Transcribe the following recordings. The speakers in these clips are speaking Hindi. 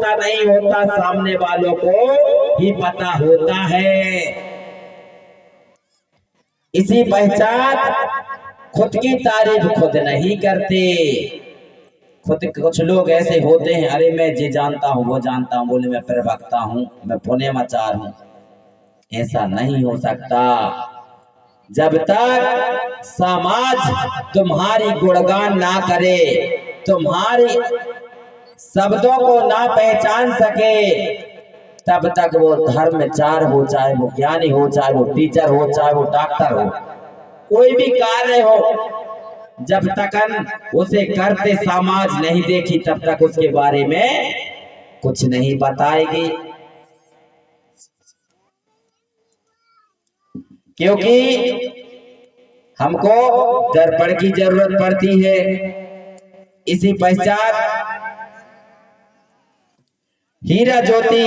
पता नहीं होता, सामने वालों को ही पता होता है। इसी पहचान खुद की तारीफ खुद नहीं करते। खुद कुछ लोग ऐसे होते हैं, अरे मैं ये जानता हूँ वो जानता हूँ, बोले मैं प्रवक्ता हूँ, मैं पुण्यमाचार हूँ। ऐसा नहीं हो सकता। जब तक समाज तुम्हारी गुणगान ना करे, तुम्हारी शब्दों को ना पहचान सके, तब तक वो धर्मचार हो, चाहे वो ज्ञानी हो, चाहे वो टीचर हो, चाहे वो डॉक्टर हो, कोई भी कार्य हो, जब तक उसे करते समाज नहीं देखी, तब तक उसके बारे में कुछ नहीं बताएगी। क्योंकि हमको दर्पण की जरूरत पड़ती है। इसी पश्चात हीरा ज्योति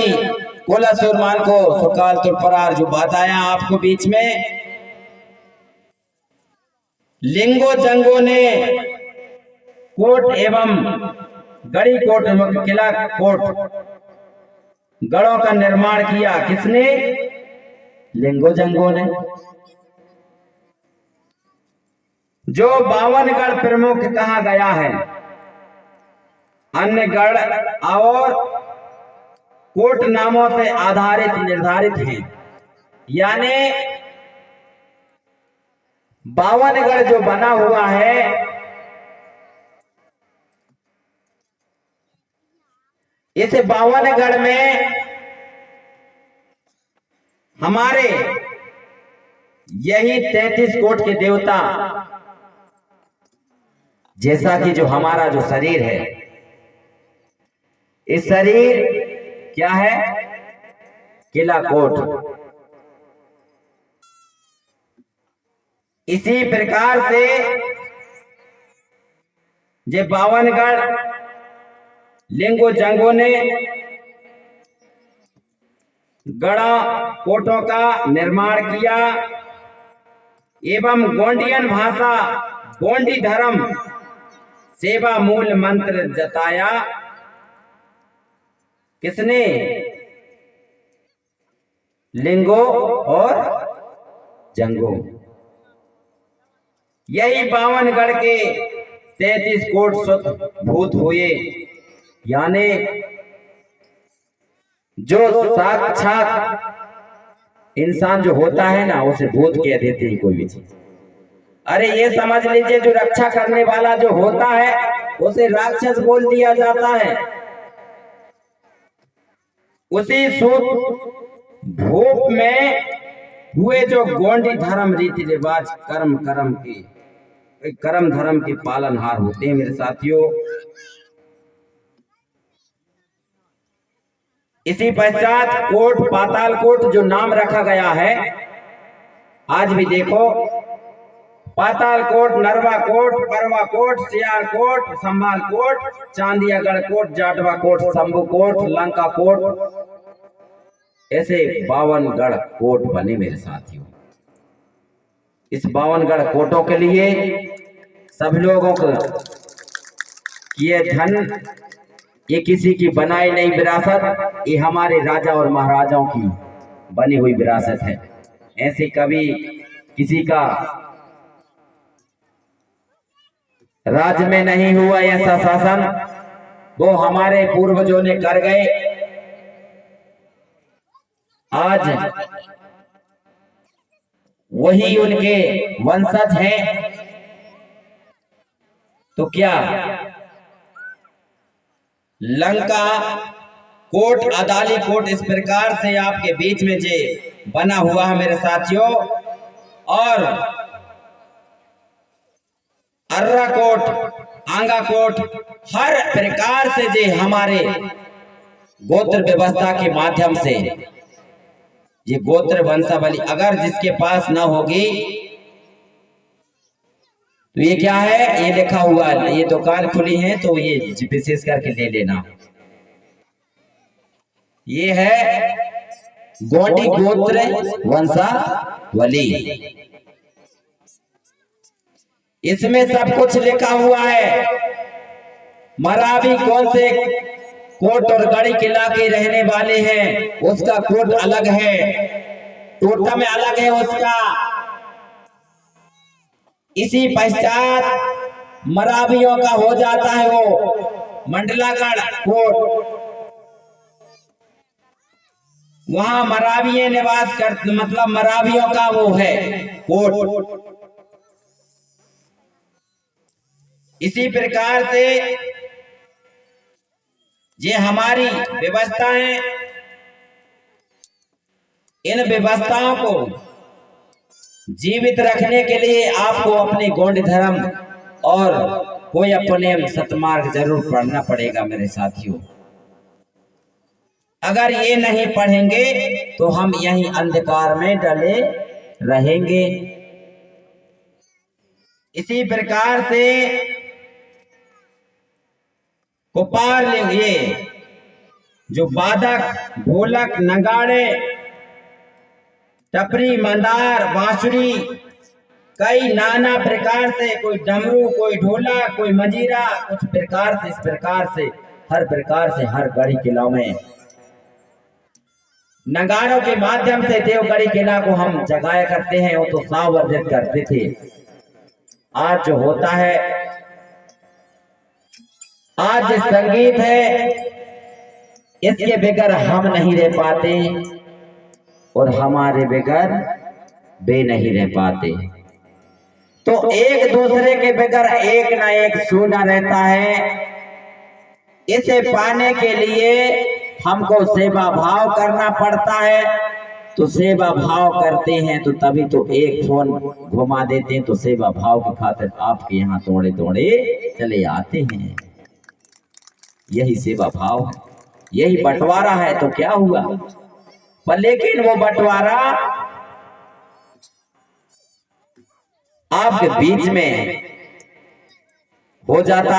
कोलासुरमान को सुकाल तुरपरार जो बताया आपको बीच में, लिंगो जंगो ने कोट एवं गढ़ी कोट किला कोट गढ़ों का निर्माण किया। किसने? लिंगो जंगो ने। जो 52 गढ़ प्रमुख कहा गया है, अन्य गढ़ और कोट नामों से आधारित निर्धारित हैं। यानी 52 गढ़ जो बना हुआ है, इस 52 गढ़ में हमारे यही 33 कोट के देवता, जैसा कि जो हमारा जो शरीर है, इस शरीर क्या है? किला कोट। इसी प्रकार से जे 52 गढ़ लिंगो जंगो ने गढ़ा कोटों का निर्माण किया एवं गोंडियन भाषा, गोंडी धर्म सेवा मूल मंत्र जताया। किसने? लिंगो और जंगो। यही 52 गढ़ के 33 कोट शुद्ध भूत हुए। यानी जो साक्षात इंसान जो होता है ना, उसे भूत कह देते हैं कोई भी चीज। अरे ये समझ लीजिए, जो रक्षा करने वाला जो होता है, उसे राक्षस बोल दिया जाता है। उसी सूत भूप में हुए जो गोंडी धर्म रीति रिवाज कर्म धर्म के पालनहार होते हैं मेरे साथियों। इसी पश्चात कोट, पाताल कोट जो नाम रखा गया है, आज भी देखो, पाताल कोट, नरवा कोट, परवा कोट, सियार कोट, संभाल कोट, चांदियागढ़ कोट, जाटवा कोट, शंभू कोट, लंका कोट, ऐसे 52 गढ़ कोट बने मेरे साथियों। इस 52 गढ़ कोटों के लिए सब लोगों को ये धन, ये किसी की बनाई नहीं विरासत, ये हमारे राजा और महाराजाओं की बनी हुई विरासत है। ऐसे कभी किसी का राज्य में नहीं हुआ ऐसा शासन, वो हमारे पूर्वजों ने कर गए। आज वही उनके वंशज हैं। तो क्या लंका कोट, अदाली कोट इस प्रकार से आपके बीच में जे बना हुआ है मेरे साथियों, और अर्रा कोट, आंगा कोट, हर प्रकार से जे हमारे गोत्र व्यवस्था के माध्यम से ये गोत्र वंशावली अगर जिसके पास ना होगी, तो ये क्या है? ये लिखा हुआ है, ये दुकान खुली है तो ये विशेष करके ले लेना। ये है गोंडी गोत्र वंशावली। इसमें सब कुछ लिखा हुआ है। मरावी कौन से कोट और गढ़ी किला के रहने वाले हैं, उसका कोट अलग है, टोटम अलग है उसका। इसी पश्चात मरावियों का हो जाता है वो मंडलागढ़ कोट। वहां मराविये निवास करते, मतलब मरावियों का वो है कोट। इसी प्रकार से ये हमारी व्यवस्थाएं, इन व्यवस्थाओं को जीवित रखने के लिए आपको अपने गौंड धर्म और कोई अपने सतमार्ग जरूर पढ़ना पड़ेगा मेरे साथियों। अगर ये नहीं पढ़ेंगे तो हम यहीं अंधकार में डले रहेंगे। इसी प्रकार से कुपार ये जो बादक, ढोलक, नगाड़े, टपरी, मंदार, बांसुरी, कई नाना प्रकार से, कोई डमरू, कोई ढोलक, कोई मंजीरा, कुछ प्रकार से, इस प्रकार से हर प्रकार से हर गढ़ी किला में नगाड़ों के माध्यम से देवगढ़ी किला को हम जगाया करते हैं। वो तो सावर्जित करते थे। आज जो होता है, आज संगीत है, इसके बगैर हम नहीं रह पाते और हमारे बगैर वे नहीं रह पाते। तो एक दूसरे के बगैर एक ना एक सूना रहता है। इसे पाने के लिए हमको सेवा भाव करना पड़ता है। तो सेवा भाव करते हैं तो तभी तो एक फोन घुमा देते हैं, तो सेवा भाव की खातिर आपके यहाँ तोड़े तोड़े चले आते हैं। यही सेवा भाव है, यही बंटवारा है। तो क्या हुआ, पर लेकिन वो बंटवारा आपके बीच में हो जाता है।